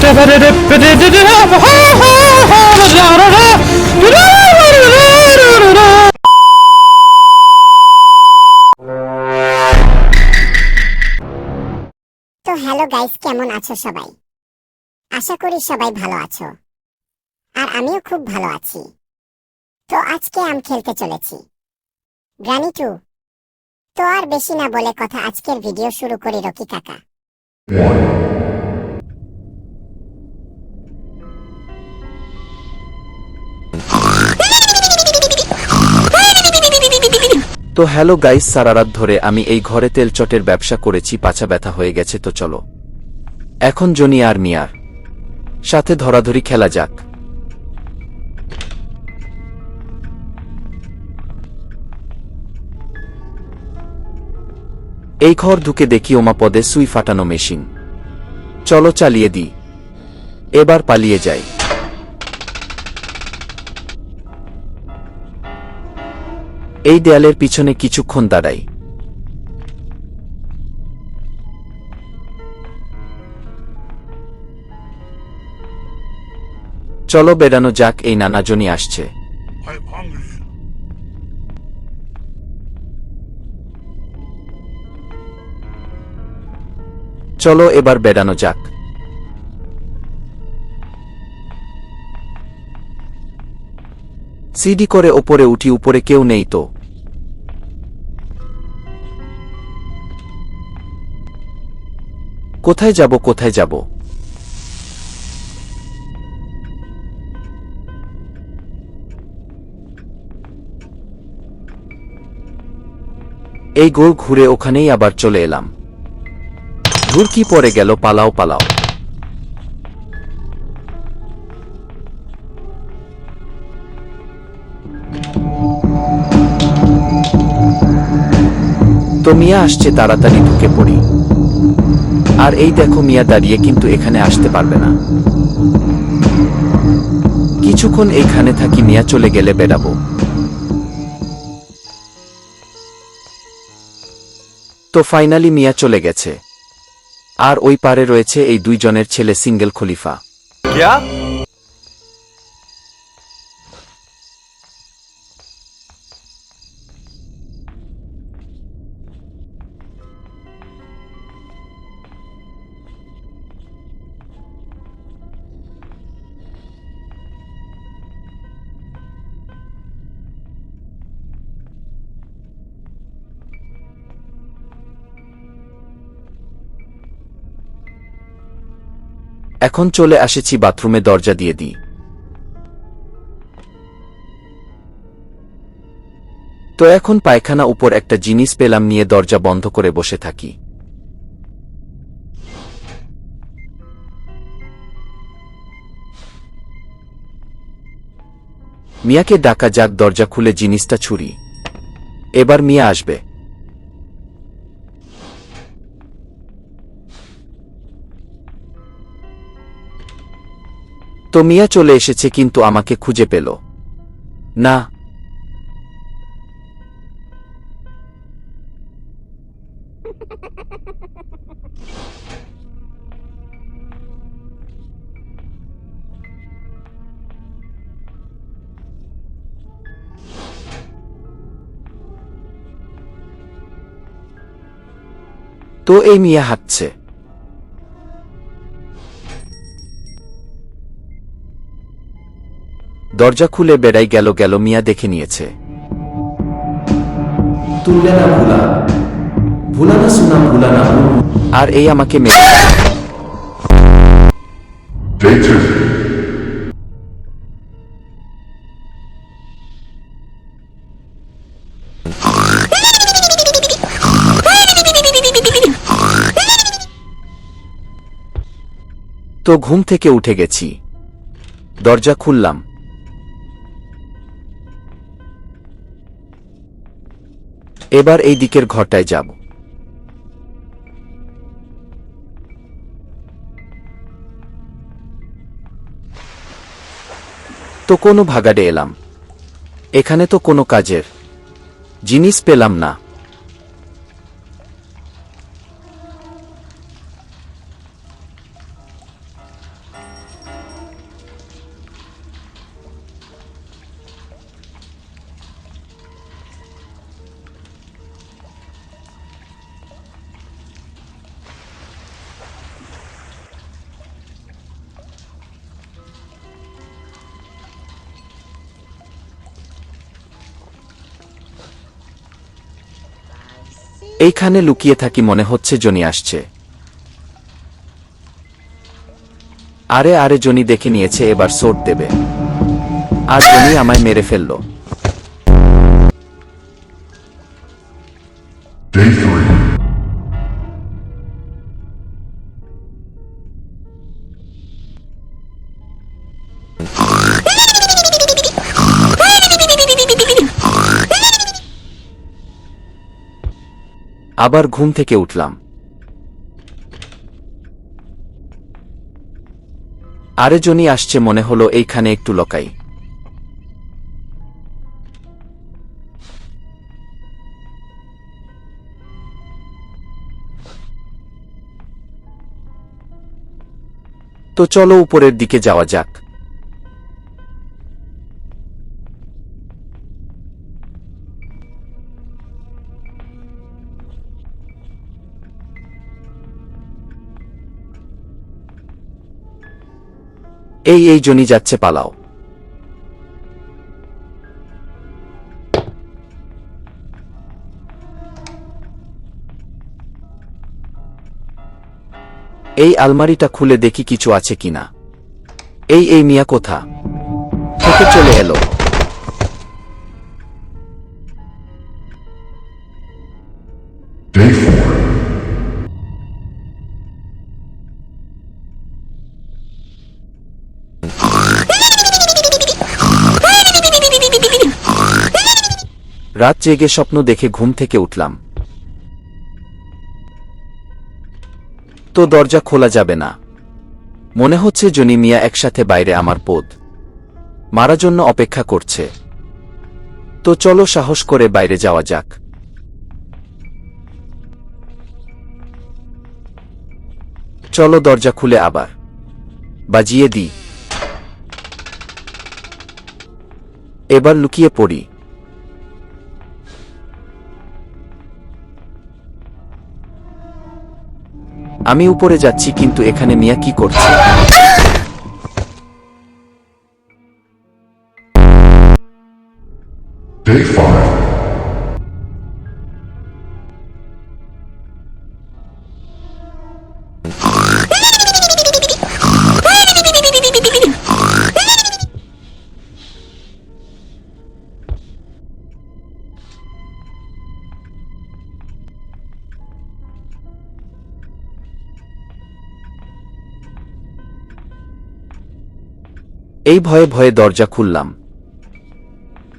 তো hello guys, কেমন আছো সবাই? আশা করি সবাই ভালো আছো, আর আমিও খুব ভালো আছি। তো আজকে আম খেলতে চলেছি গ্রানি 2। তো আর বেশি না বলে কথা, আজকের ভিডিও শুরু করি রকি কাকা। তো হ্যালো গাইস, সারা রাত ধরে আমি এই ঘরে তেলচটের ব্যবসা করেছি, পাছা ব্যথা হয়ে গেছে। তো চলো এখন জনি আর মিয়ার সাথে ধরাধরি খেলা যাক। এই ঘর ঢুকে দেখি ওমা পদে সুই ফাটানো মেশিন। চলো চালিয়ে দিই, এবার পালিয়ে যাই। এই দেয়ালের পিছনে কিছুক্ষণ দাঁড়াই। চলো বেড়ানো যাক, এই নানাজনই আসছে। চলো এবার বেড়ানো যাক। সিডি করে ওপরে উঠি, উপরে কেউ নেই তো। কোথায় যাব কোথায় যাব? এই গোল ঘুরে ওখানেই আবার চলে এলাম। ধুরকি পড়ে গেল, পালাও পালাও। তো মিয়া আসছে, তাড়াতাড়ি ঢুকে পড়ি। আর এই দেখো মিয়া দাঁড়িয়ে, কিন্তু এখানে আসতে পারবে না। কিছুক্ষণ এইখানে থাকি, মিয়া চলে গেলে বেড়াবো। তো ফাইনালি মিয়া চলে গেছে, আর ওই পারে রয়েছে এই দুইজনের ছেলে সিঙ্গেল খলিফা। এখন চলে আসেছি বাথরুমে, দরজা দিয়ে দিই। তো এখন পায়খানা উপর একটা জিনিস পেলাম, নিয়ে দরজা বন্ধ করে বসে থাকি। মিয়াকে ডাকা যাক, দরজা খুলে জিনিসটা ছুরি। এবার মিয়া আসবে। তো মিয়া চলে এসেছে, কিন্তু আমাকে খুঁজে পেল না। তো এই মিয়া হাঁটছে। দরজা খুলে বেড়াই গেল গেল, মিয়া দেখে নিয়েছে। তুললে না ভুলা, ভুলা না শোনা, ভুলা না। আর এই আমাকে মেরে তো ঘুম থেকে উঠে গেছি, দরজা খুললাম। এবার এই দিকের ঘরটায় যাব। তো কোনো ভাগাড়ে এলাম, এখানে তো কোনো কাজের জিনিস পেলাম না। এইখানে লুকিয়ে থাকি, মনে হচ্ছে জনি আসছে। আরে আরে, জনি দেখে নিয়েছে, এবার সোট দেবে। আর জনি আমায় মেরে ফেলল। Day 3. আবার ঘুম থেকে উঠলাম। আরে জনি আসছে, মনে হলো এইখানে একটু লকাই। তো চলো উপরের দিকে যাওয়া যাক। এই জনি যাচ্ছে, পালাও। এই আলমারিটা খুলে দেখি কিছু আছে কিনা। এই মিয়া কোথা থেকে চলে এলো? Day 4. রাত জেগে স্বপ্ন দেখে ঘুম থেকে উঠলাম। তো দরজা খোলা যাবে না। মনে হচ্ছে জনি মিয়া একসাথে বাইরে আমার পোদ মারার জন্য অপেক্ষা করছে। তো চলো সাহস করে বাইরে যাওয়া যাক। চলো দরজা খুলে আবার বাজিয়ে দিই। এবার লুকিয়ে পড়ি। আমি উপরে যাচ্ছি, কিন্তু এখানে মিয়া কি করছে? Day 5. এই ভয়ে ভয়ে দরজা খুললাম।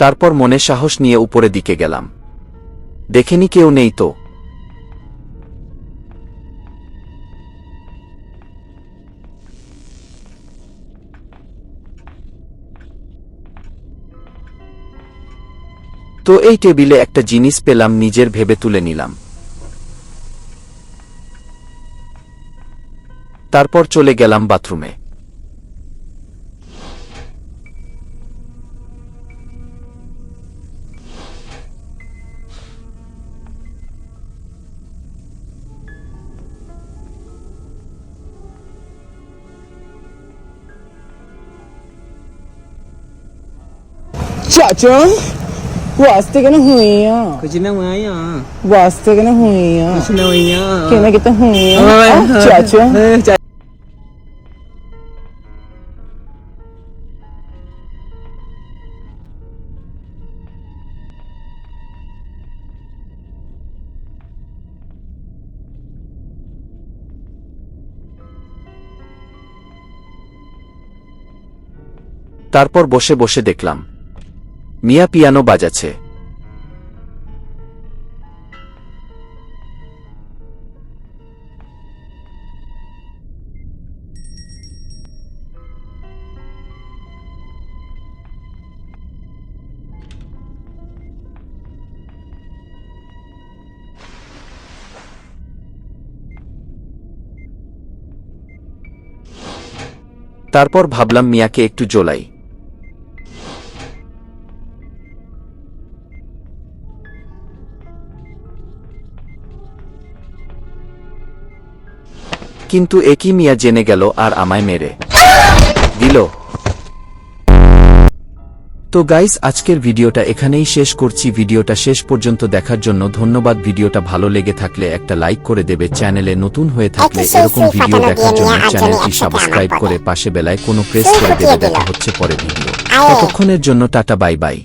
তারপর মনে সাহস নিয়ে উপরে দিকে গেলাম। দেখেনি কেউ নেই তো। তো এই টেবিলে একটা জিনিস পেলাম, নিজের ভেবে তুলে নিলাম। তারপর চলে গেলাম বাথরুমে। चाचा वास्ते कने हुई आ कुछ ना हुआ यहाँ वास्ते कने हुई आ कुछ ना हुआ यहाँ केने किते हुई आ चाचा তারপর বসে বসে দেখলাম মিয়া পিয়ানো বাজাচ্ছে। তারপর ভাবলাম মিয়াকে একটু জ্বলাই। কিন্তু একই মিয়া জেনে গেল আর আমায় মেরে দিল। তো গাইস আজকের ভিডিওটা এখানেই শেষ করছি। ভিডিওটা শেষ পর্যন্ত দেখার জন্য ধন্যবাদ। ভিডিওটা ভালো লেগে থাকলে একটা লাইক করে দেবে। চ্যানেলে নতুন হয়ে থাকলে এরকম ভিডিও দেখার জন্য চ্যানেলটি সাবস্ক্রাইব করে পাশে বেলায় কোনো প্রেস করে দেবে। দেখা হচ্ছে পরে ভিডিও। ততক্ষণের জন্য টাটা, বাই বাই।